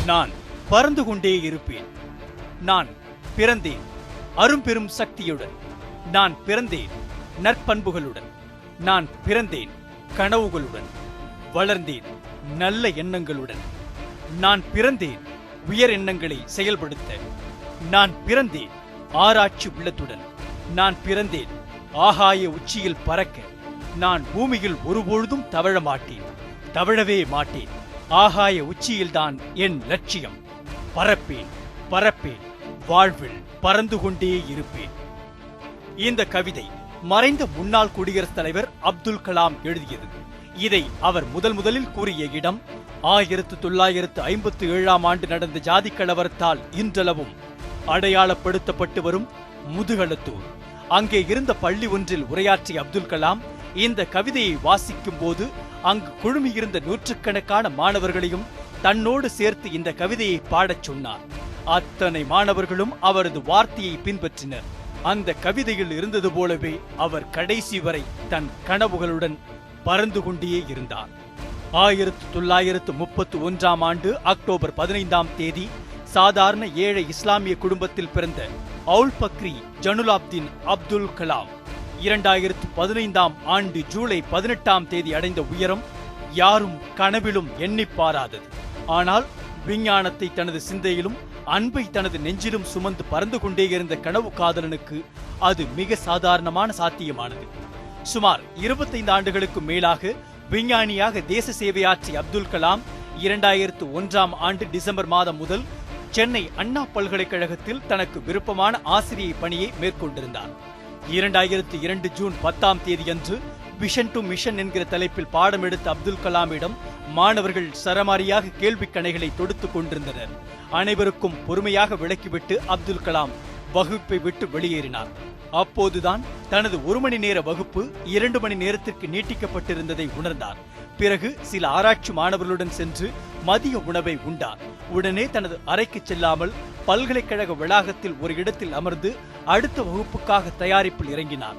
நான் பறந்து கொண்டே இருப்பேன். நான் பிறந்தேன் அரும்பெரும் சக்தியுடன். நான் பிறந்தேன் நற்பண்புகளுடன். நான் பிறந்தேன் கனவுகளுடன். வளர்ந்தேன் நல்ல எண்ணங்களுடன். நான் பிறந்தேன் உயர் எண்ணங்களை செயல்படுத்த. நான் பிறந்தேன் ஆராய்ச்சி உள்ளத்துடன். நான் பிறந்தேன் ஆகாய உச்சியில் பறக்க. நான் பூமியில் ஒருபொழுதும் தவழ மாட்டேன், தவழவே மாட்டேன். ஆகாய உச்சியில்தான் என் லட்சியம். பறப்பேன் பறப்பேன், வாழ்வில் பறந்து கொண்டே இருப்பேன். இந்த கவிதை மறைந்த முன்னாள் குடியரசுத் தலைவர் அப்துல் கலாம் எழுதியது. இதை அவர் முதலில் கூறிய இடம் 1957 ஆண்டு நடந்த ஜாதி கலவரத்தால் இன்றளவும் அடையாளப்படுத்தப்பட்டு வரும் முதுகளத்தூர். அங்கே இருந்த பள்ளி ஒன்றில் உரையாற்றிய அப்துல் கலாம் இந்த கவிதையை வாசிக்கும் போது அங்கு குழுமியிருந்த நூற்றுக்கணக்கான மாணவர்களையும் தன்னோடு சேர்த்து இந்த கவிதையை பாடச் சொன்னார். அத்தனை மாணவர்களும் அவரது வார்த்தையை பின்பற்றினர். அந்த கவிதையில் இருந்தது போலவே அவர் கடைசி வரை தன் கனவுகளுடன் பறந்து கொண்டே இருந்தார். 1931 ஆண்டு அக்டோபர் 15 சாதாரண ஏழை இஸ்லாமிய குடும்பத்தில் பிறந்த அவுல் பக்ரி ஜனுலாப்தீன் அப்துல் கலாம் 2015 ஆண்டு ஜூலை 18 அடைந்த உயரம் யாரும் கனவிலும் எண்ணி பாராதது. ஆனால் விஞ்ஞானத்தை தனது சிந்தையிலும் அன்பை தனது நெஞ்சிலும் சுமந்து பறந்து கொண்டே இருந்த கனவு காதலனுக்கு அது மிக சாதாரணமான சாத்தியமானது. சுமார் 25 ஆண்டுகளுக்கு மேலாக விஞ்ஞானியாக தேச சேவையாற்றிய அப்துல் கலாம் 2001 ஆண்டு டிசம்பர் மாதம் முதல் சென்னை அண்ணா பல்கலைக்கழகத்தில் தனக்கு விருப்பமான ஆசிரிய பணியை மேற்கொண்டிருந்தார். 2002 ஜூன் 10 அன்று விஷன் டு மிஷன் என்கிற தலைப்பில் பாடம் எடுத்த அப்துல் கலாமிடம் மாணவர்கள் சரமாரியாக கேள்வி கணைகளை தொடுத்துக் கொண்டிருந்தனர். அனைவருக்கும் பொறுமையாக விளக்கிவிட்டு அப்துல் கலாம் வகுப்பை விட்டு வெளியேறினார். அப்போதுதான் தனது 1 மணி நேர வகுப்பு 2 மணி நேரத்திற்கு நீட்டிக்கப்பட்டிருந்ததை உணர்ந்தார். பிறகு சில ஆராய்ச்சி மாணவர்களுடன் சென்று மதிய உணவை உண்டார். உடனே தனது அறைக்கு செல்லாமல் பல்கலைக்கழக வளாகத்தில் ஒரு இடத்தில் அமர்ந்து அடுத்த வகுப்புக்காக தயாரிப்பில் இறங்கினார்.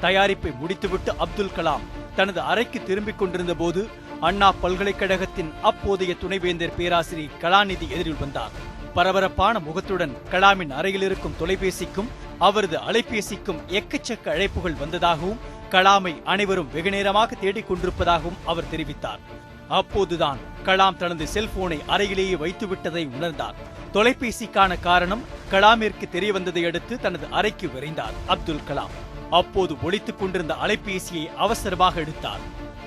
தயாரிப்பை முடித்துவிட்டு அப்துல் கலாம் தனது அறைக்கு திரும்பிக் கொண்டிருந்த போது அண்ணா பல்கலைக்கழகத்தின் அப்போதைய துணைவேந்தர் பேராசிரியர் கலாநிதி எதிரில் வந்தார். பரபரப்பான முகத்துடன் கலாமின் அறையில் இருக்கும் தொலைபேசிக்கும் அவரது அலைபேசிக்கும் எக்கச்சக்க அழைப்புகள் வந்ததாகவும் கலாமை அனைவரும் வெகுநேரமாக தேடிக் கொண்டிருப்பதாகவும் அவர் தெரிவித்தார். அப்போதுதான் கலாம் தனது செல்போனை அறையிலேயே வைத்துவிட்டதை உணர்ந்தார். தொலைபேசிக்கான காரணம் கலாமிற்கு தெரிய வந்ததை அடுத்து தனது அறைக்கு விரைந்தார் அப்துல் கலாம். அப்போது ஒலித்துக் கொண்டிருந்த அலைபேசியை அவசரமாக எடுத்தார்.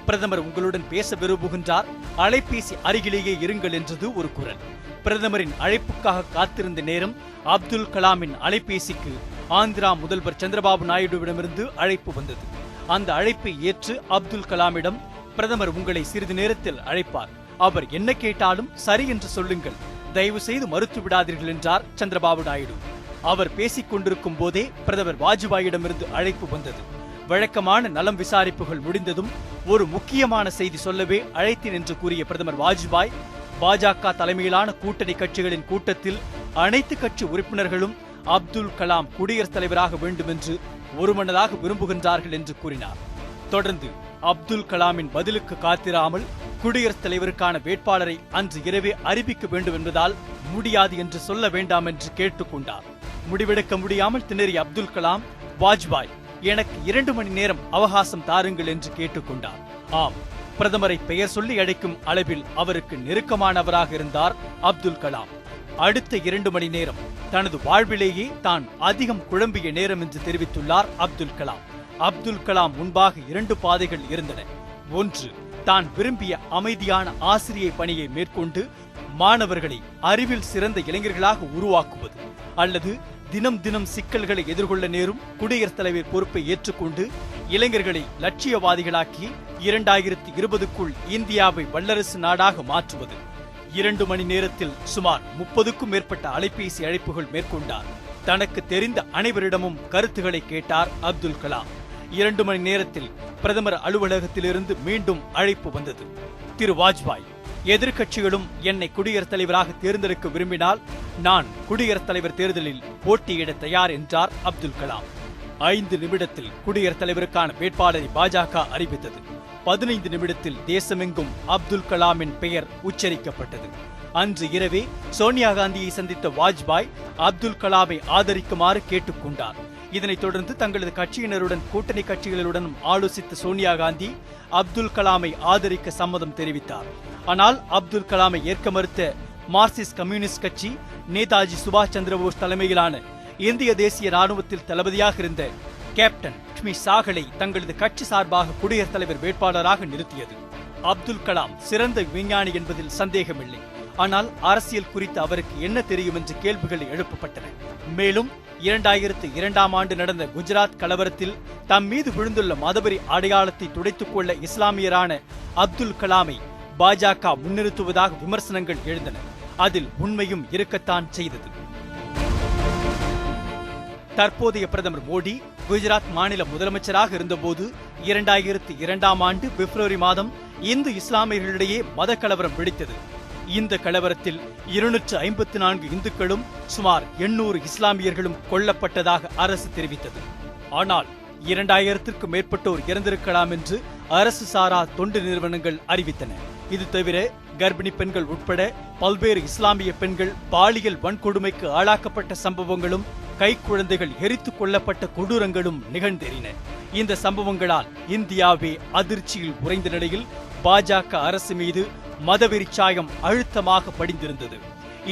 பிரதமர் உங்களுடன் பேச விரும்புகின்றார், அலைபேசி அருகிலேயே இருங்கள் என்றது ஒரு குரல். பிரதமரின் அழைப்புக்காக காத்திருந்த நேரம் அப்துல் கலாமின் அலைபேசிக்கு ஆந்திரா முதல்வர் சந்திரபாபு நாயுடுவிடமிருந்து அழைப்பு வந்தது. அந்த அழைப்பை ஏற்று அப்துல் கலாமிடம் பிரதமர் உங்களை சிறிது நேரத்தில் அழைப்பார், அவர் என்ன கேட்டாலும் சரி என்று சொல்லுங்கள், தயவு செய்து மறுத்து விடாதீர்கள் என்றார் சந்திரபாபு நாயுடு. அவர் பேசிக் கொண்டிருக்கும் போதே பிரதமர் வாஜ்பாயிடமிருந்து அழைப்பு வந்தது. வழக்கமான நலம் விசாரிப்புகள் முடிந்ததும் ஒரு முக்கியமான செய்தி சொல்லவே அழைத்தேன் என்று கூறிய பிரதமர் வாஜ்பாய், பாஜக தலைமையிலான கூட்டணி கட்சிகளின் கூட்டத்தில் அனைத்து கட்சி உறுப்பினர்களும் அப்துல் கலாம் குடியரசுத் தலைவராக வேண்டும் என்று ஒருமனதாக விரும்புகின்றார்கள் என்று கூறினார். தொடர்ந்து அப்துல் கலாமின் பதிலுக்கு காத்திராமல் குடியரசுத் தலைவருக்கான வேட்பாளரை அன்று இரவே அறிவிக்க வேண்டும் என்பதால் முடியாது என்று சொல்ல வேண்டாம் என்று கேட்டுக்கொண்டார். முடிவெடுக்க முடியாமல் திணறிய அப்துல் கலாம், வாஜ்பாய் எனக்கு 2 மணி நேரம் அவகாசம் தாருங்கள் என்று கேட்டுக்கொண்டார். ஆம், பிரதமரை பெயர் சொல்லி அழைக்கும் அளவில் அவருக்கு நெருக்கமானவராக இருந்தார் அப்துல் கலாம். அடுத்த 2 மணி நேரம் தனது வாழ்விலேயே தான் அதிகம் குழம்பிய நேரம் என்று தெரிவித்துள்ளார் அப்துல் கலாம். அப்துல் கலாம் முன்பாக 2 பாதைகள் இருந்தன. ஒன்று, தான் விரும்பிய அமைதியான ஆசிரிய பணியை மேற்கொண்டு மாணவர்களை அறிவில் சிறந்த இளைஞர்களாக உருவாக்குவது, அல்லது தினம் தினம் சிக்கல்களை எதிர்கொள்ள நேரும் குடியரசுத் தலைவர் பொறுப்பை ஏற்றுக்கொண்டு இளைஞர்களை லட்சியவாதிகளாக்கி 2020க்குள் இந்தியாவை வல்லரசு நாடாக மாற்றுவது. 2 மணி நேரத்தில் சுமார் 30க்கும் மேற்பட்ட அலைபேசி அழைப்புகள் மேற்கொண்டார். தனக்கு தெரிந்த அனைவரிடமும் கருத்துக்களை கேட்டார் அப்துல் கலாம். 2 மணி நேரத்தில் பிரதமர் அலுவலகத்திலிருந்து மீண்டும் அழைப்பு வந்தது. திரு வாஜ்பாய், எதிர்க்கட்சிகளும் என்னை குடியரசுத் தலைவராக தேர்ந்தெடுக்க விரும்பினால் நான் குடியரசுத் தலைவர் தேர்தலில் போட்டியிட தயார் என்றார் அப்துல் கலாம். 5 நிமிடத்தில் குடியரசுத் தலைவருக்கான வேட்பாளரை பாஜக அறிவித்தது. 15 நிமிடத்தில் தேசமெங்கும் அப்துல் கலாமின் பெயர் உச்சரிக்கப்பட்டது. அன்று இரவே சோனியா காந்தியை சந்தித்த வாஜ்பாய் அப்துல் கலாமை ஆதரிக்குமாறு கேட்டுக்கொண்டார். இதனைத் தொடர்ந்து தங்களது கட்சியினருடன் கூட்டணி கட்சிகளுடன் ஆலோசித்த சோனியா காந்தி அப்துல் கலாமை ஆதரிக்க சம்மதம் தெரிவித்தார். ஆனால் அப்துல் கலாமை ஏற்க மறுத்த மார்க்சிஸ்ட் கம்யூனிஸ்ட் கட்சி நேதாஜி சுபாஷ் சந்திரபோஸ் தலைமையிலான இந்திய தேசிய ராணுவத்தில் தளபதியாக இருந்த கேப்டன் லட்சுமி சாகலை தங்களது கட்சி சார்பாக குடியரசுத் தலைவர் வேட்பாளராக நிறுத்தியது. அப்துல் கலாம் சிறந்த விஞ்ஞானி என்பதில் சந்தேகமில்லை. ஆனால் அரசியல் குறித்து அவருக்கு என்ன தெரியும் என்ற கேள்விகள் எழுப்பப்பட்டன. மேலும் 2002ஆம் ஆண்டு நடந்த குஜராத் கலவரத்தில் தம் மீது விழுந்துள்ள மதவெறி அடையாளத்தை துடைத்துக் கொள்ள இஸ்லாமியரான அப்துல் கலாமை பாஜக முன்னிறுத்துவதாக விமர்சனங்கள் எழுந்தன. அதில் உண்மையும் இருக்கத்தான் செய்தது. தற்போதைய பிரதமர் மோடி குஜராத் மாநில முதலமைச்சராக இருந்தபோது 2002ஆம் ஆண்டு பிப்ரவரி மாதம் இந்து இஸ்லாமியர்களிடையே மத கலவரம் வெடித்தது. இந்த கலவரத்தில் 254 இந்துக்களும் சுமார் 800 இஸ்லாமியர்களும் கொல்லப்பட்டதாக அரசு தெரிவித்தது. ஆனால் 2000க்கும் மேற்பட்டோர் இறந்திருக்கலாம் என்று அரசு சாரா தொண்டு நிறுவனங்கள் அறிவித்தன. இது தவிர கர்ப்பிணி பெண்கள் உட்பட பல்வேறு இஸ்லாமிய பெண்கள் பாலியல் வன்கொடுமைக்கு ஆளாக்கப்பட்ட சம்பவங்களும் கைக்குழந்தைகள் எரித்துக் கொள்ளப்பட்ட கொடூரங்களும் நிகழ்ந்தேறின. இந்த சம்பவங்களால் இந்தியாவே அதிர்ச்சியில் உறைந்த நிலையில் பாஜக அரசு மீது மதவெறி சாயம் அழுத்தமாக படிந்திருந்தது.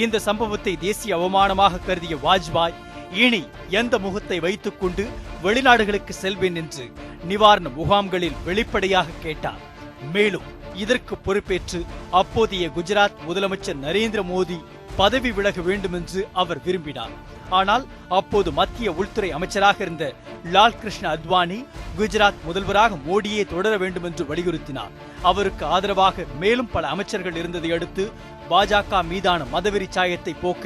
இந்த சம்பவத்தை தேசிய அவமானமாக கருதிய வாஜ்பாய் இனி எந்த முகத்தை வைத்துக் கொண்டு வெளிநாடுகளுக்கு செல்வேன் என்று நிவாரண முகாம்களில் வெளிப்படையாக கேட்டார். மேலும் இதற்கு பொறுப்பேற்று அப்போதைய குஜராத் முதலமைச்சர் நரேந்திர மோடி பதவி விலக வேண்டும் என்று அவர் விரும்பினார். ஆனால் அப்போது மத்திய உள்துறை அமைச்சராக இருந்த லால் கிருஷ்ண அத்வானி குஜராத் முதல்வராக மோடியே தொடர வேண்டும் என்று வலியுறுத்தினார். அவருக்கு ஆதரவாக மேலும் பல அமைச்சர்கள் இருந்ததை அடுத்து பாஜக மீதான மதவெறி சாயத்தை போக்க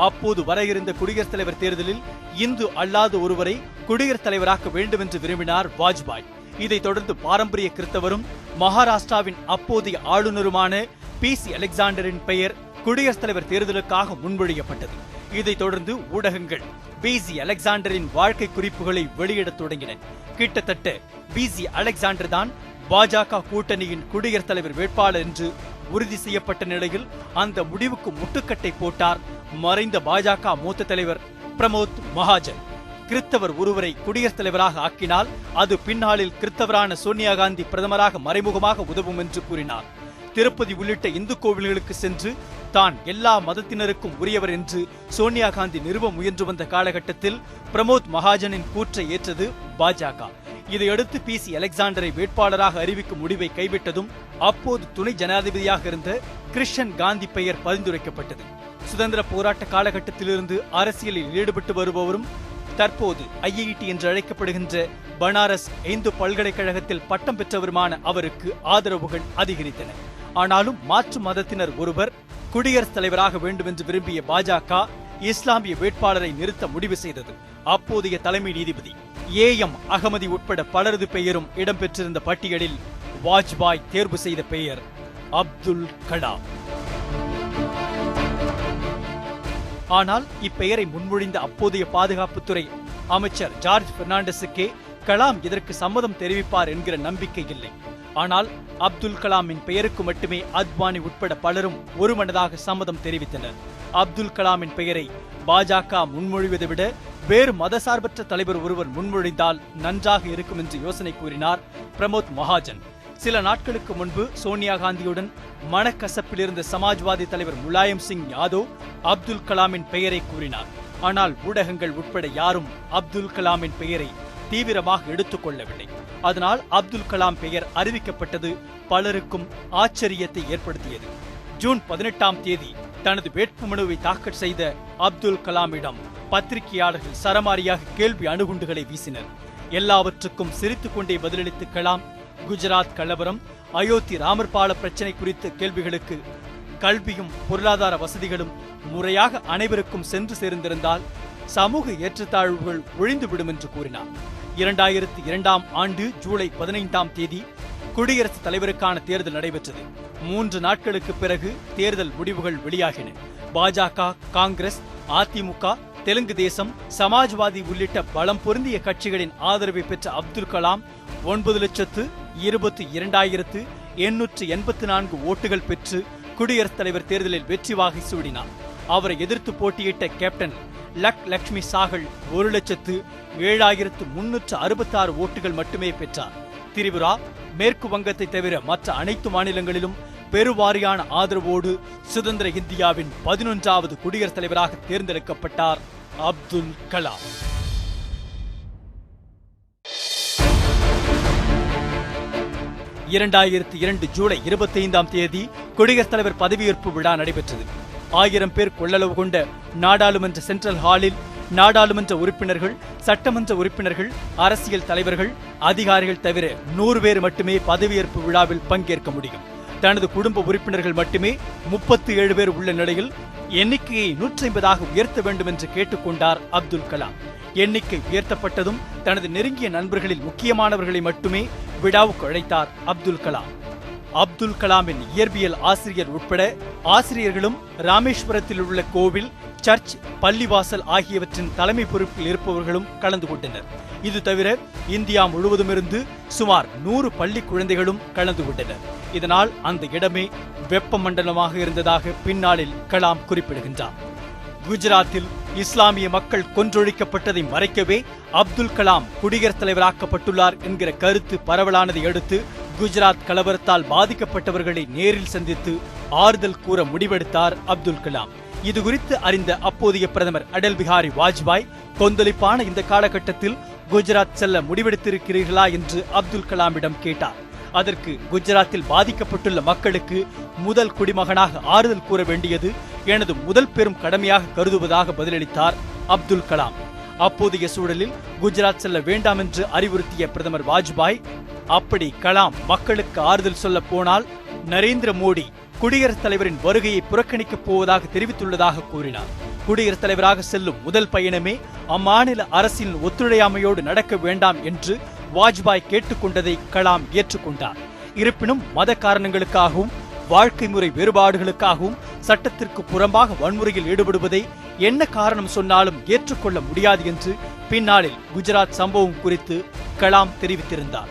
அப்போது வர இருந்த குடியரசுத் தலைவர் தேர்தலில் இந்து அல்லாத ஒருவரை குடியரசுத் தலைவராக்க வேண்டும் என்று விரும்பினார் வாஜ்பாய். இதைத் தொடர்ந்து பாரம்பரிய கிறிஸ்தவரும் மகாராஷ்டிராவின் அப்போதைய ஆளுநருமான PC அலெக்சாண்டரின் பெயர் குடியரசுத் தலைவர் தேர்தலுக்காக முன்மொழியப்பட்டது. இதைத் தொடர்ந்து ஊடகங்கள் PC அலெக்சாண்டரின் வாழ்க்கை குறிப்புகளை வெளியிடத் தொடங்கின. கிட்டத்தட்ட PC அலெக்சாண்டர் தான் பாஜக கூட்டணியின் குடியரசுத் தலைவர் வேட்பாளர் என்று உறுதி செய்யப்பட்ட நிலையில் அந்த முடிவுக்கு முட்டுக்கட்டை போட்டார் மறைந்த பாஜக மூத்த தலைவர் பிரமோத் மகாஜன். கிறிஸ்தவர் ஒருவரை குடியரசுத் தலைவராக ஆக்கினால் அது பின்னாளில் கிறிஸ்தவரான சோனியா காந்தி பிரதமராக மறைமுகமாக உதவும் என்று கூறினார். திருப்பதி உள்ளிட்ட இந்து கோவில்களுக்கு சென்று தான் எல்லா மதத்தினருக்கும் உரியவர் என்று சோனியா காந்தி நிறுவ முயன்று வந்த காலகட்டத்தில் பிரமோத் மகாஜனின் கூற்றை ஏற்றது பாஜக. இதையடுத்து PC அலெக்சாண்டரை வேட்பாளராக அறிவிக்கும் முடிவை கைவிட்டதும் அப்போது துணை ஜனாதிபதியாக இருந்த கிருஷ்ணன் காந்தி பெயர் பரிந்துரைக்கப்பட்டது. சுதந்திர போராட்ட காலகட்டத்திலிருந்து அரசியலில் ஈடுபட்டு வருபவரும் தற்போது IIT என்று அழைக்கப்படுகின்ற பனாரஸ் இந்து பல்கலைக்கழகத்தில் பட்டம் பெற்றவருமான அவருக்கு ஆதரவுகள் அதிகரித்தன. ஆனாலும் மாற்று மதத்தினர் ஒருவர் குடியரசுத் தலைவராக வேண்டும் என்று விரும்பிய பாஜக இஸ்லாமிய வேட்பாளரை நிறுத்த முடிவு செய்தது. அப்போதைய தலைமை நீதிபதி AM அகமதி உட்பட பலரது பெயரும் இடம்பெற்றிருந்த பட்டியலில் வாஜ்பாய் தேர்வு செய்த பெயர் அப்துல் கலாம். ஆனால் இப்பெயரை முன்மொழிந்த அப்போதைய பாதுகாப்புத்துறை அமைச்சர் ஜார்ஜ் பெர்னாண்டஸுக்கே கலாம் இதற்கு சம்மதம் தெரிவிப்பார் என்கிற நம்பிக்கை இல்லை. ஆனால் அப்துல் கலாமின் பெயருக்கு மட்டுமே அத்வானி உட்பட பலரும் ஒருமனதாக சம்மதம் தெரிவித்தனர். அப்துல் கலாமின் பெயரை பாஜக முன்மொழிவதை விட வேறு மதசார்பற்ற தலைவர் ஒருவர் முன்மொழிந்தால் நன்றாக இருக்கும் என்று யோசனை கூறினார் பிரமோத் மகாஜன். சில நாட்களுக்கு முன்பு சோனியா காந்தியுடன் மனக்கசப்பில் இருந்த சமாஜ்வாதி தலைவர் முலாயம் சிங் யாதவ் அப்துல் கலாமின் பெயரை கூறினார். ஆனால் ஊடகங்கள் உட்பட யாரும் அப்துல் கலாமின் பெயரை தீவிரமாக எடுத்துக் கொள்ளவில்லை. அதனால் அப்துல் கலாம் பெயர் அறிவிக்கப்பட்டது பலருக்கும் ஆச்சரியத்தை ஏற்படுத்தியது. ஜூன் 18ஆம் தேதி தனது வேட்புமனுவை தாக்கல் செய்த அப்துல் கலாமிடம் பத்திரிகையாளர்கள் சரமாரியாக கேள்வி அணுகுண்டுகளை வீசினர். எல்லாவற்றுக்கும் சிரித்துக் கொண்டே பதிலளித்த கலாம் குஜராத் கலவரம், அயோத்தி ராமர் பால பிரச்சினை குறித்த கேள்விகளுக்கு கல்வியும் பொருளாதார வசதிகளும் முறையாக அனைவருக்கும் சென்று சேர்ந்திருந்தால் சமூக ஏற்றத்தாழ்வுகள் ஒழிந்துவிடும் என்று கூறினார். 2002ஆம் ஆண்டு ஜூலை 15ஆம் தேதி குடியரசுத் தலைவருக்கான தேர்தல் நடைபெற்றது. 3 நாட்களுக்கு பிறகு தேர்தல் முடிவுகள் வெளியாகின. பாஜக, காங்கிரஸ், அதிமுக, தெலுங்கு தேசம், சமாஜ்வாதி உள்ளிட்ட பலம் பொருந்திய கட்சிகளின் ஆதரவை பெற்ற அப்துல் கலாம் 9,22,884 ஓட்டுகள் பெற்று குடியரசுத் தலைவர் தேர்தலில் வெற்றி வாகை சூடினார். அவரை எதிர்த்து போட்டியிட்ட கேப்டன் லக்ஷ்மி சாகல் 1,07,366 ஓட்டுகள் மட்டுமே பெற்றார். திரிபுரா, மேற்கு வங்கத்தை தவிர மற்ற அனைத்து மாநிலங்களிலும் பெருவாரியான ஆதரவோடு சுதந்திர இந்தியாவின் 11வது குடியரசுத் தலைவராக தேர்ந்தெடுக்கப்பட்டார் அப்துல் கலாம். ஜூலை 25ஆம் தேதி குடியரசுத் தலைவர் பதவியேற்பு விழா நடைபெற்றது. 1000 பேர் கொள்ளளவு கொண்ட நாடாளுமன்ற சென்ட்ரல் ஹாலில் நாடாளுமன்ற உறுப்பினர்கள், சட்டமன்ற உறுப்பினர்கள், அரசியல் தலைவர்கள், அதிகாரிகள் தவிர 100 பேர் மட்டுமே பதவியேற்பு விழாவில் பங்கேற்க முடியும். தனது குடும்ப உறுப்பினர்கள் மட்டுமே 37 பேர் உள்ள நிலையில் எண்ணிக்கையை 150ஆக உயர்த்த வேண்டும் என்று கேட்டுக்கொண்டார் அப்துல் கலாம். எண்ணிக்கை உயர்த்தப்பட்டதும் தனது நெருங்கிய நண்பர்களில் முக்கியமானவர்களை மட்டுமே விழாவுக்கு அழைத்தார் அப்துல் கலாம். அப்துல் கலாமின் இயற்பியல் ஆசிரியர் உட்பட ஆசிரியர்களும் ராமேஸ்வரத்தில் உள்ள கோவில், சர்ச், பள்ளிவாசல் ஆகியவற்றின் தலைமை பொறுப்பில் இருப்பவர்களும் கலந்து கொண்டனர். இது தவிர இந்தியா முழுவதுமிருந்து சுமார் 100 பள்ளி குழந்தைகளும் கலந்து கொண்டனர். இதனால் அந்த இடமே வெப்பமண்டலமாக இருந்ததாக பின்னாளில் கலாம் குறிப்பிடுகின்றார். குஜராத்தில் இஸ்லாமிய மக்கள் கொன்றொழிக்கப்பட்டதை மறைக்கவே அப்துல் கலாம் குடியரசுத் தலைவராக்கப்பட்டுள்ளார் என்கிற கருத்து பரவலானதை அடுத்து குஜராத் கலவரத்தால் பாதிக்கப்பட்டவர்களை நேரில் சந்தித்து ஆறுதல் கூற முடிவெடுத்தார் அப்துல் கலாம். இது குறித்து அறிந்த அப்போதைய பிரதமர் அடல் பிஹாரி வாஜ்பாய், கொந்தளிப்பான இந்த காலகட்டத்தில் குஜராத் செல்ல முடிவெடுத்திருக்கிறீர்களா என்று அப்துல் கலாமிடம் கேட்டார். அதற்கு குஜராத்தில் பாதிக்கப்பட்டுள்ள மக்களுக்கு முதல் குடிமகனாக ஆறுதல் கூற வேண்டியது எனது முதல் பெரும் கடமையாக கருதுவதாக பதிலளித்தார் அப்துல் கலாம். அப்போதைய சூழலில் குஜராத் செல்ல வேண்டாம் என்று அறிவுறுத்திய பிரதமர் வாஜ்பாய், அப்படி கலாம் மக்களுக்கு ஆறுதல் சொல்ல போனால் நரேந்திர மோடி குடியரசுத் தலைவரின் வருகையை புறக்கணிக்கப் போவதாக தெரிவித்துள்ளதாக கூறினார். குடியரசுத் தலைவராக செல்லும் முதல் பயணமே அம்மாநில அரசின் ஒத்துழையாமையோடு நடக்க வேண்டாம் என்று வாஜ்பாய் கேட்டுக்கொண்டதை கலாம் ஏற்றுக்கொண்டார். இருப்பினும் மத காரணங்களுக்காகவும் வாழ்க்கை முறை வேறுபாடுகளுக்காகவும் சட்டத்திற்கு புறம்பாக வன்முறையில் ஈடுபடுவதை என்ன காரணம் சொன்னாலும் ஏற்றுக்கொள்ள முடியாது என்று பின்னாளில் குஜராத் சம்பவம் குறித்து கலாம் தெரிவித்திருந்தார்.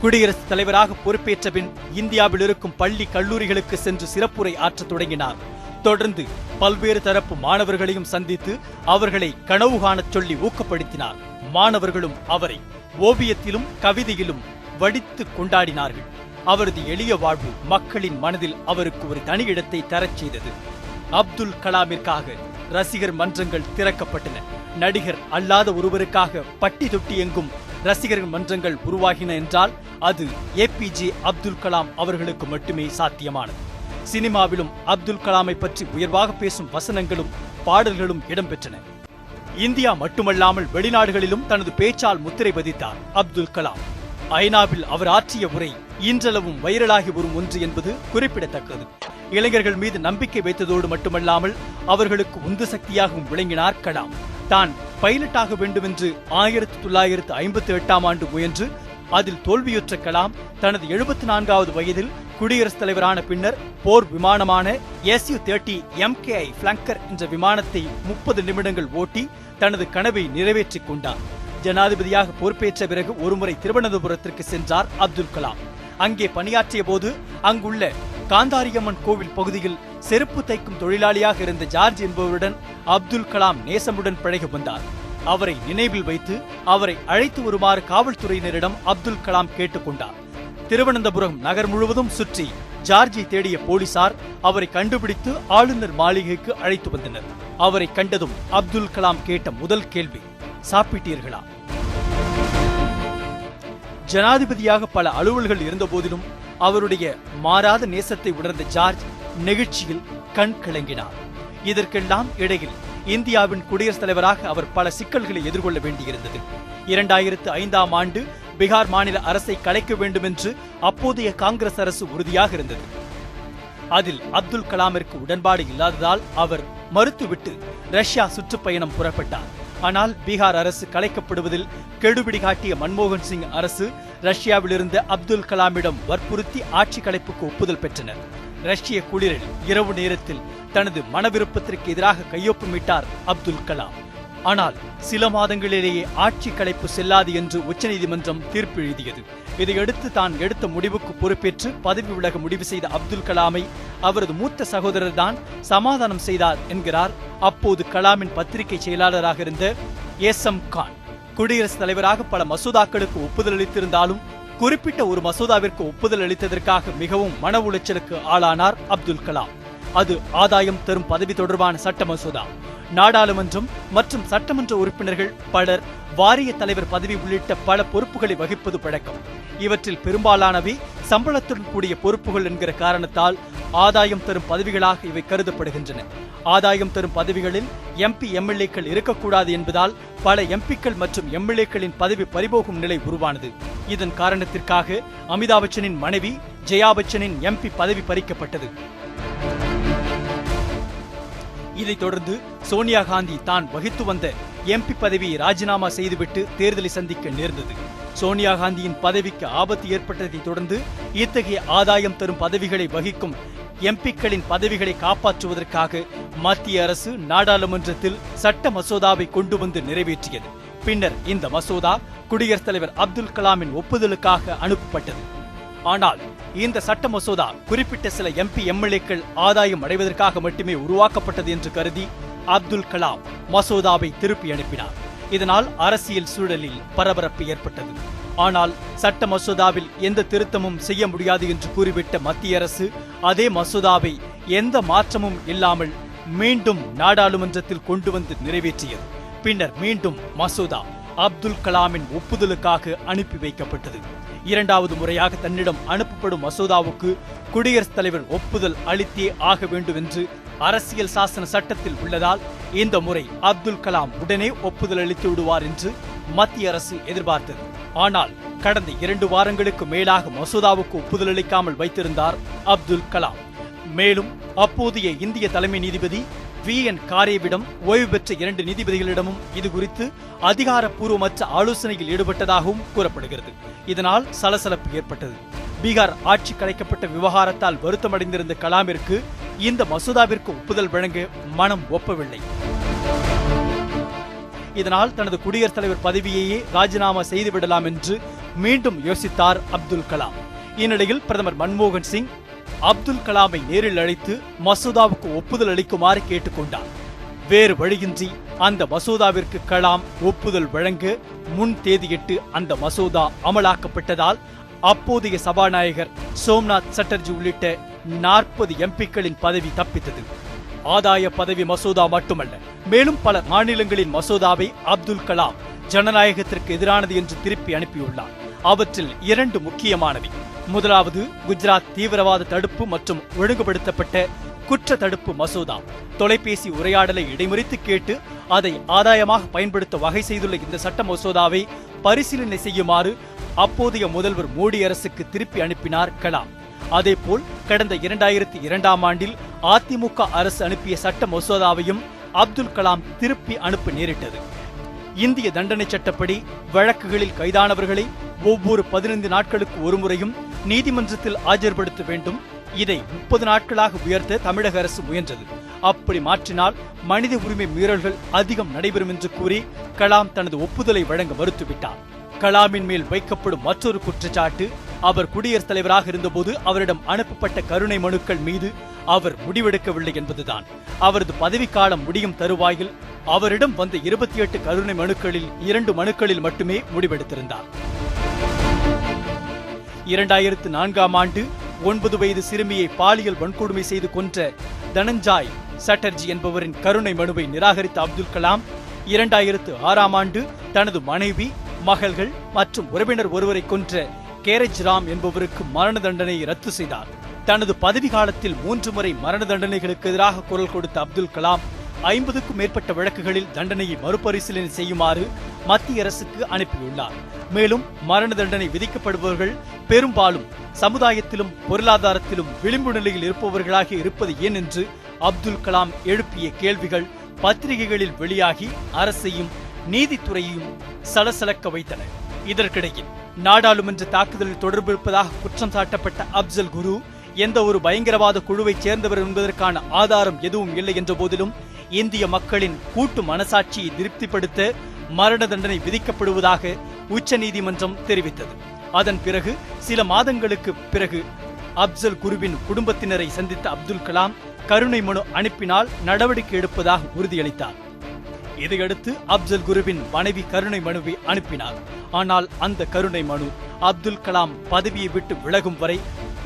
குடியரசுத் தலைவராக பொறுப்பேற்ற பின் இந்தியாவில் இருக்கும் பள்ளி கல்லூரிகளுக்கு சென்று சிறப்புரை ஆற்ற தொடங்கினார். தொடர்ந்து பல்வேறு தரப்பு மாணவர்களையும் சந்தித்து அவர்களை கனவு காணச் சொல்லி ஊக்கப்படுத்தினார். மாணவர்களும் அவரை ஓவியத்திலும் கவிதையிலும் வடித்து கொண்டாடினார்கள். அவரது எளிய வாழ்வு மக்களின் மனதில் அவருக்கு ஒரு தனி இடத்தை தரச் செய்தது. அப்துல் கலாமிற்காக ரசிகர் மன்றங்கள் திறக்கப்பட்டன. நடிகர் அல்லாத ஒருவருக்காக பட்டி தொட்டி எங்கும் ரசிகர் மன்றங்கள் உருவாகின என்றால் அது ஏபிஜே அப்துல் கலாம் அவர்களுக்கு மட்டுமே சாத்தியமானது. சினிமாவிலும் அப்துல் கலாமை பற்றி உயர்வாக பேசும் வசனங்களும் பாடல்களும் இடம்பெற்றன. இந்தியா மட்டுமல்லாமல் வெளிநாடுகளிலும் தனது பேச்சால் முத்திரை பதித்தார் அப்துல் கலாம். ஐநாவில் அவர் ஆற்றிய உரை இன்றளவும் வைரலாகி வரும் ஒன்று என்பது குறிப்பிடத்தக்கது. இளைஞர்கள் மீது நம்பிக்கை வைத்ததோடு மட்டுமல்லாமல் அவர்களுக்கு உந்து சக்தியாகவும் விளங்கினார் கலாம். தான் பைலட்டாக வேண்டும் என்று 1958ஆம் ஆண்டு முயன்று அதில் தோல்வியுற்ற கலாம் தனது 74வது வயதில் குடியரசுத் தலைவரான பின்னர் போர் விமானமான Su-30 MKI பிளங்கர் என்ற விமானத்தை 30 நிமிடங்கள் ஓட்டி தனது கனவை நிறைவேற்றிக் கொண்டார். ஜனாதிபதியாக பொறுப்பேற்ற பிறகு ஒருமுறை திருவனந்தபுரத்திற்கு சென்றார் அப்துல் கலாம். அங்கே பணியாற்றிய போது அங்குள்ள காந்தாரியம்மன் கோவில் பகுதியில் செருப்பு தைக்கும் தொழிலாளியாக இருந்த ஜார்ஜ் என்பவருடன் அப்துல் கலாம் நேசமுடன் பழகி வந்தார். அவரை நினைவில் வைத்து அவரை அழைத்து வருமாறு காவல்துறையினரிடம் அப்துல் கலாம் கேட்டுக்கொண்டார். திருவனந்தபுரம் நகர் முழுவதும் சுற்றி ஜார்ஜை தேடிய போலீசார் அவரை கண்டுபிடித்து ஆளுநர் மாளிகைக்கு அழைத்து வந்தனர். அவரை கண்டதும் அப்துல் கலாம் கேட்ட முதல் கேள்வி, சாப்பிட்டீர்களா? ஜனாதிபதியாக பல அலுவல்கள் இருந்த போதிலும் அவருடைய மாறாத நேசத்தை உணர்ந்த ஜார்ஜ் நெகிழ்ச்சியில் கண் கலங்கினார். இதற்கெல்லாம் இடையில் இந்தியாவின் குடியரசுத் தலைவராக அவர் பல சிக்கல்களை எதிர்கொள்ள வேண்டியிருந்தது. 2005ஆம் ஆண்டு பீகார் மாநில அரசை கலைக்க வேண்டும் என்று அப்போதைய காங்கிரஸ் அரசு உறுதியாக இருந்தது. அதில் அப்துல் கலாமிற்கு உடன்பாடு இல்லாததால் அவர் மறுத்துவிட்டு ரஷ்யா சுற்றுப்பயணம் புறப்பட்டார். ஆனால் பீகார் அரசு கலைக்கப்படுவதில் கெடுபிடி காட்டிய மன்மோகன் சிங் அரசு ரஷ்யாவில் இருந்த அப்துல் கலாமிடம் வற்புறுத்தி ஆட்சி கலைப்புக்கு ஒப்புதல் பெற்றனர். ரஷ்ய குளிரில் இரவு நேரத்தில் தனது மன விருப்பத்திற்கு எதிராக கையொப்பமிட்டார் அப்துல் கலாம். ஆனால் சில மாதங்களிலேயே ஆட்சி கலைப்பு செல்லாது என்று உச்சநீதிமன்றம் தீர்ப்பு எழுதியது. இதையடுத்து தான் எடுத்த முடிவுக்கு பொறுப்பேற்று பதவி விலக முடிவு செய்த அப்துல் கலாமை அவரது மூத்த சகோதரர் தான் சமாதானம் செய்தார் என்கிறார் அப்போது கலாமின் பத்திரிகை செயலாளராக இருந்த எஸ்.எம். கான். குடியரசுத் தலைவராக பல மசோதாக்களுக்கு ஒப்புதல் அளித்திருந்தாலும் குறிப்பிட்ட ஒரு மசோதாவிற்கு ஒப்புதல் அளித்ததற்காக மிகவும் மன உளைச்சலுக்கு ஆளானார் அப்துல் கலாம். அது ஆதாயம் தரும் பதவி தொடர்பான சட்ட மசோதா. நாடாளுமன்றம் மற்றும் சட்டமன்ற உறுப்பினர்கள் பலர் வாரிய தலைவர் பதவி உள்ளிட்ட பல பொறுப்புகளை வகிப்பது பழக்கம். இவற்றில் பெரும்பாலானவை சம்பளத்துடன் கூடிய பொறுப்புகள் என்கிற காரணத்தால் ஆதாயம் தரும் பதவிகளாக இவை கருதப்படுகின்றன. ஆதாயம் தரும் பதவிகளில் எம்பி எம்எல்ஏக்கள் இருக்கக்கூடாது என்பதால் பல எம்பிக்கள் மற்றும் எம்எல்ஏக்களின் பதவி பறிபோகும் நிலை உருவானது. இதன் காரணத்திற்காக அமிதாப் பச்சனின் மனைவி ஜெயா பச்சனின் எம்பி பதவி பறிக்கப்பட்டது. இதைத் தொடர்ந்து சோனியா காந்தி தான் வகித்து வந்த எம்பி பதவியை ராஜினாமா செய்துவிட்டு தேர்தலை சந்திக்க நேர்ந்தது. சோனியா காந்தியின் பதவிக்கு ஆபத்து ஏற்பட்டதை தொடர்ந்து இத்தகைய ஆதாயம் தரும் பதவிகளை வகிக்கும் எம்பிக்களின் பதவிகளை காப்பாற்றுவதற்காக மத்திய அரசு நாடாளுமன்றத்தில் சட்ட மசோதாவை கொண்டு வந்து நிறைவேற்றியது. பின்னர் இந்த மசோதா குடியரசுத் தலைவர் அப்துல் கலாமின் ஒப்புதலுக்காக அனுப்பப்பட்டது. ஆனால் இந்த சட்ட மசோதா குறிப்பிட்ட சில எம்பி எம்எல்ஏக்கள் ஆதாயம் அடைவதற்காக மட்டுமே உருவாக்கப்பட்டது என்று கருதி அப்துல் கலாம் மசோதாவை திருப்பி அனுப்பினார். இதனால் அரசியல் சூழலில் பரபரப்பு ஏற்பட்டது. ஆனால் சட்ட மசோதாவில் எந்த திருத்தமும் செய்ய முடியாது என்று கூறிவிட்ட மத்திய அரசு அதே மசோதாவை எந்த மாற்றமும் இல்லாமல் மீண்டும் நாடாளுமன்றத்தில் கொண்டு வந்து நிறைவேற்றியது. பின்னர் மீண்டும் மசோதா அப்துல் கலாமின் ஒப்புதலுக்காக அனுப்பி வைக்கப்பட்டது. இரண்டாவது முறையாக தன்னிடம் அனுப்பப்படும் மசோதாவுக்கு குடியரசுத் தலைவர் ஒப்புதல் அளித்தே ஆக வேண்டும் என்று அரசியல் சாசன சட்டத்தில் உள்ளதால் இந்த முறை அப்துல் கலாம் உடனே ஒப்புதல் அளித்து விடுவார் என்று மத்திய அரசு எதிர்பார்த்தது. ஆனால் கடந்த 2 வாரங்களுக்கு மேலாக மசோதாவுக்கு ஒப்புதல் அளிக்காமல் வைத்திருந்தார் அப்துல் கலாம். மேலும் அப்போதைய இந்திய தலைமை நீதிபதி V.N. காரேவிடம் ஓய்வு பெற்ற 2 நீதிபதிகளிடமும் இது குறித்து அதிகாரப்பூர்வமற்ற ஆலோசனையில் ஈடுபட்டதாகவும் கூறப்படுகிறது. இதனால் சலசலப்பு ஏற்பட்டது. பீகார் ஆட்சி கலைக்கப்பட்ட விவகாரத்தால் வருத்தமடைந்திருந்த கலாமிற்கு இந்த மசோதாவிற்கு ஒப்புதல் வழங்க மனம் ஒப்பவில்லை. இதனால் தனது குடியரசுத் தலைவர் பதவியையே ராஜினாமா செய்துவிடலாம் என்று மீண்டும் யோசித்தார் அப்துல் கலாம். இந்நிலையில் பிரதமர் மன்மோகன் சிங் அப்துல் கலாமை நேரில் அழைத்து மசோதாவுக்கு ஒப்புதல் அளிக்குமாறு கேட்டுக்கொண்டார். வேறு வழியின்றி அந்த மசோதாவிற்கு கலாம் ஒப்புதல் வழங்க முன் தேதியிட்டு அந்த மசோதா அமலாக்கப்பட்டதால் அப்போதைய சபாநாயகர் சோம்நாத் சட்டர்ஜி உள்ளிட்ட 40 எம்பிக்களின் பதவி தப்பித்தது. ஆதாய பதவி மசோதா மட்டுமல்ல, மேலும் பல மாநிலங்களின் மசோதாவை அப்துல் கலாம் ஜனநாயகத்திற்கு எதிரானது என்று திருப்பி அனுப்பியுள்ளார். அவற்றில் 2 முக்கியமானவை. முதலாவது குஜராத் தீவிரவாத தடுப்பு மற்றும் ஒழுங்குபடுத்தப்பட்ட குற்ற தடுப்பு மசோதா. தொலைபேசி உரையாடலை இடைமறித்து கேட்டு அதை ஆதாயமாக பயன்படுத்த வகை செய்துள்ள இந்த சட்ட மசோதாவை பரிசீலனை செய்யுமாறு அப்போதைய முதல்வர் மோடி அரசுக்கு திருப்பி அனுப்பினார் கலாம். அதேபோல் கடந்த 2002ஆம் ஆண்டில் அதிமுக அரசு அனுப்பிய சட்ட மசோதாவையும் அப்துல் கலாம் திருப்பி அனுப்ப நேரிட்டது. இந்திய தண்டனை சட்டப்படி வழக்குகளில் கைதானவர்களை ஒவ்வொரு 15 நாட்களுக்கு ஒருமுறையும் நீதிமன்றத்தில் ஆஜர்படுத்த வேண்டும். இதை 30 நாட்களாக உயர்த்த தமிழக அரசு முயன்றது. அப்படி மாற்றினால் மனித உரிமை மீறல்கள் அதிகம் நடைபெறும் என்று கூறி கலாம் தனது ஒப்புதலை வழங்க மறுத்துவிட்டார். கலாமின் மேல் வைக்கப்படும் மற்றொரு குற்றச்சாட்டு, அவர் குடியரசுத் தலைவராக இருந்தபோது அவரிடம் அனுப்பப்பட்ட கருணை மனுக்கள் மீது அவர் முடிவெடுக்கவில்லை என்பதுதான். அவரது பதவிக்காலம் முடியும் தருவாயில் அவரிடம் வந்த 28 கருணை மனுக்களில் 2 மனுக்களில் மட்டுமே முடிவெடுத்திருந்தார். 2004ஆம் ஆண்டு 9 வயது சிறுமியை பாலியல் வன்கொடுமை செய்து கொன்ற தனஞ்சாய் சட்டர்ஜி என்பவரின் கருணை மனுவை நிராகரித்த அப்துல் கலாம் 2006ஆம் ஆண்டு தனது மனைவி, மகள்கள் மற்றும் உறவினர் ஒருவரை கொன்ற கேரஜ் ராம் என்பவருக்கு மரண தண்டனையை ரத்து செய்தார். தனது பதவி காலத்தில் 3 முறை மரண தண்டனைகளுக்கு எதிராக குரல் கொடுத்த அப்துல் கலாம் 50க்கும் மேற்பட்ட வழக்குகளில் தண்டனையை மறுபரிசீலனை செய்யுமாறு மத்திய அரசுக்கு அனுப்பியுள்ளார். மேலும் மரண தண்டனை விதிக்கப்படுபவர்கள் பெரும்பாலும் சமுதாயத்திலும் பொருளாதாரத்திலும் விளிம்பு நிலையில் இருப்பவர்களாக இருப்பது ஏன் என்று அப்துல் கலாம் எழுப்பிய கேள்விகள் பத்திரிகைகளில் வெளியாகி அரசையும் நீதித்துறையையும் சலசலக்க வைத்தன. இதற்கிடையில் நாடாளுமன்ற தாக்குதலில் தொடர்பு இருப்பதாக குற்றம் சாட்டப்பட்ட அப்சல் குரு எந்த ஒரு பயங்கரவாத குழுவைச் சேர்ந்தவர் என்பதற்கான ஆதாரம் எதுவும் இல்லை என்ற போதிலும் இந்திய மக்களின் கூட்டு மனசாட்சியை திருப்திப்படுத்த மரண தண்டனை விதிக்கப்படுவதாக உச்சநீதிமன்றம் தெரிவித்தது. அதன் பிறகு சில மாதங்களுக்கு பிறகு அப்சல் குருவின் குடும்பத்தினரை சந்தித்த அப்துல் கலாம் கருணை மனு அனுப்பினால் நடவடிக்கை எடுப்பதாக உறுதியளித்தார். இதையடுத்து அப்சல் குருவின் மனைவி கருணை மனுவை அனுப்பினார். ஆனால் அந்த கருணை மனு அப்துல் கலாம் பதவியை விட்டு விலகும் வரை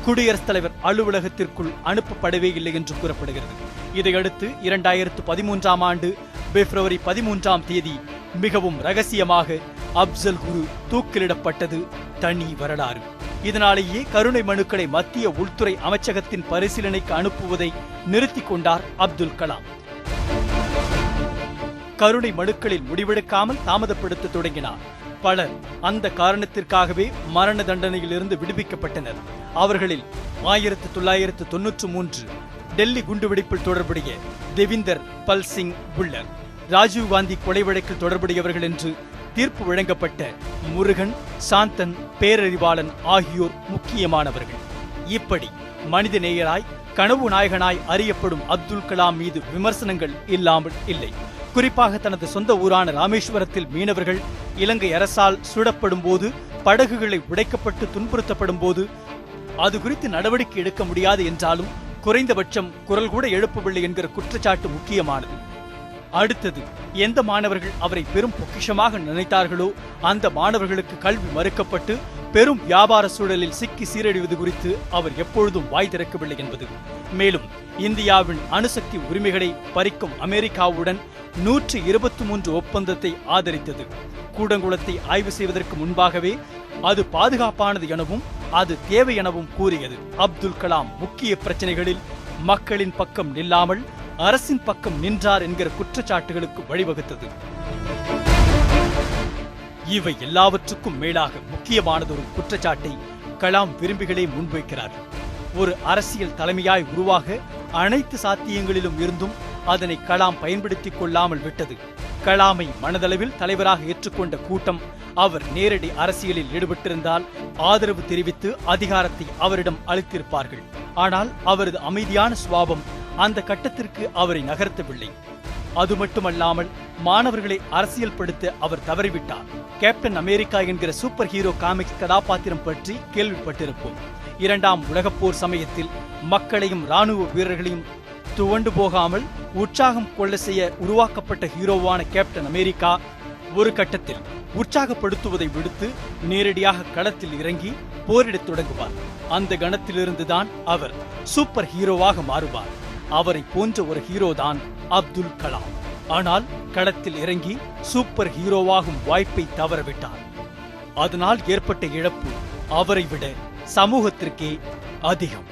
குடியரசுத் தலைவர் அலுவலகத்திற்குள் அனுப்பப்படவே இல்லை என்று கூறப்படுகிறது. இதையடுத்து 2013ஆம் ஆண்டு பிப்ரவரி 13ஆம் தேதி மிகவும் ரகசியமாக அப்சல் குரு தூக்கிலிடப்பட்டது தனி வரலாறு. இதனாலேயே கருணை மனுக்களை மத்திய உள்துறை அமைச்சகத்தின் பரிசீலனைக்கு அனுப்புவதை நிறுத்திக் கொண்டார் அப்துல் கலாம். கருணை மனுக்களில் முடிவெடுக்காமல் தாமதப்படுத்த தொடங்கினார். பலர் அந்த காரணத்திற்காகவே மரண தண்டனையிலிருந்து விடுவிக்கப்பட்டனர். அவர்களில் 1993 டெல்லி குண்டுவெடிப்பில் தொடர்புடைய தேவிந்தர் பல் சிங் புல்லர், ராஜீவ்காந்தி கொலை வழக்கில் தொடர்புடையவர்கள் என்று தீர்ப்பு வழங்கப்பட்ட முருகன், சாந்தன், பேரறிவாளன் ஆகியோர் முக்கியமானவர்கள். இப்படி மனிதநேயராய் கனவு நாயகனாய் அறியப்படும் அப்துல் கலாம் மீது விமர்சனங்கள் இல்லாமல் இல்லை. குறிப்பாக தனது சொந்த ஊரான ராமேஸ்வரத்தில் மீனவர்கள் இலங்கை அரசால் சுடப்படும் போது, படகுகளை உடைக்கப்பட்டு துன்புறுத்தப்படும் போது அது குறித்து நடவடிக்கை எடுக்க முடியாது என்றாலும் குறைந்தபட்சம் குரல் கூட எழுப்பவில்லை என்கிற குற்றச்சாட்டு முக்கியமானது. அடுத்தது, எந்த மாணவர்கள் அவரை பெரும் பொக்கிஷமாக நினைத்தார்களோ அந்த மாணவர்களுக்கு கல்வி மறுக்கப்பட்டு பெரும் வியாபார சூழலில் சிக்கி சீரழிவது குறித்து அவர் எப்பொழுதும் வாய் திறக்கவில்லை என்பது. மேலும் இந்தியாவின் அணுசக்தி உரிமைகளை பறிக்கும் அமெரிக்காவுடன் 123 ஒப்பந்தத்தை ஆதரித்தது. கூடங்குளத்தை ஆய்வு செய்வதற்கு முன்பாகவே அது பாதுகாப்பானது எனவும் அது தேவை எனவும் கூறியது. அப்துல் கலாம் முக்கிய பிரச்சனைகளில் மக்களின் பக்கம் நில்லாமல் அரசின் பக்கம் நின்றார் என்கிற குற்றச்சாட்டுகளுக்கு வழிவகுத்தது. இவை எல்லாவற்றுக்கும் மேலாக முக்கியமானதொரு குற்றச்சாட்டை கலாம் விரும்பிகளே முன்வைக்கிறார். ஒரு அரசியல் தலைமையாய் உருவாக அனைத்து சாத்தியங்களிலும் இருந்தும் அதனை கலாம் பயன்படுத்திக் கொள்ளாமல் விட்டது. கலாமை மனதளவில் தலைவராக ஏற்றுக்கொண்ட கூட்டம் அவர் நேரடி அரசியலில் ஈடுபட்டிருந்தால் ஆதரவு தெரிவித்து அதிகாரத்தை அவரிடம் அளித்திருப்பார்கள். ஆனால் அவரது அமைதியான சுபாவம் அந்த கட்டத்திற்கு அவரை நகர்த்தவில்லை. அது மட்டுமல்லாமல் மாணவர்களை அரசியல் படுத்த அவர் தவறிவிட்டார். கேப்டன் அமெரிக்கா என்கிற சூப்பர் ஹீரோ காமிக்ஸ் கதாபாத்திரம் பற்றி கேள்விப்பட்டிருப்போம். 2ஆம் உலகப் போர் சமயத்தில் மக்களையும் ராணுவ வீரர்களையும் துவண்டு போகாமல் உற்சாகம் கொள்ள செய்ய உருவாக்கப்பட்ட ஹீரோவான கேப்டன் அமெரிக்கா ஒரு கட்டத்தில் உற்சாகப்படுத்துவதை விடுத்து நேரடியாக களத்தில் இறங்கி போரிடத் தொடங்குவார். அந்த கணத்திலிருந்துதான் அவர் சூப்பர் ஹீரோவாக மாறுவார். அவரை போன்ற ஒரு ஹீரோதான் அப்துல் கலாம். ஆனால் களத்தில் இறங்கி சூப்பர் ஹீரோவாகும் வாய்ப்பை தவறவிட்டார். அதனால் ஏற்பட்ட இழப்பு அவரை விட சமூகத்திற்கே அதிகம்.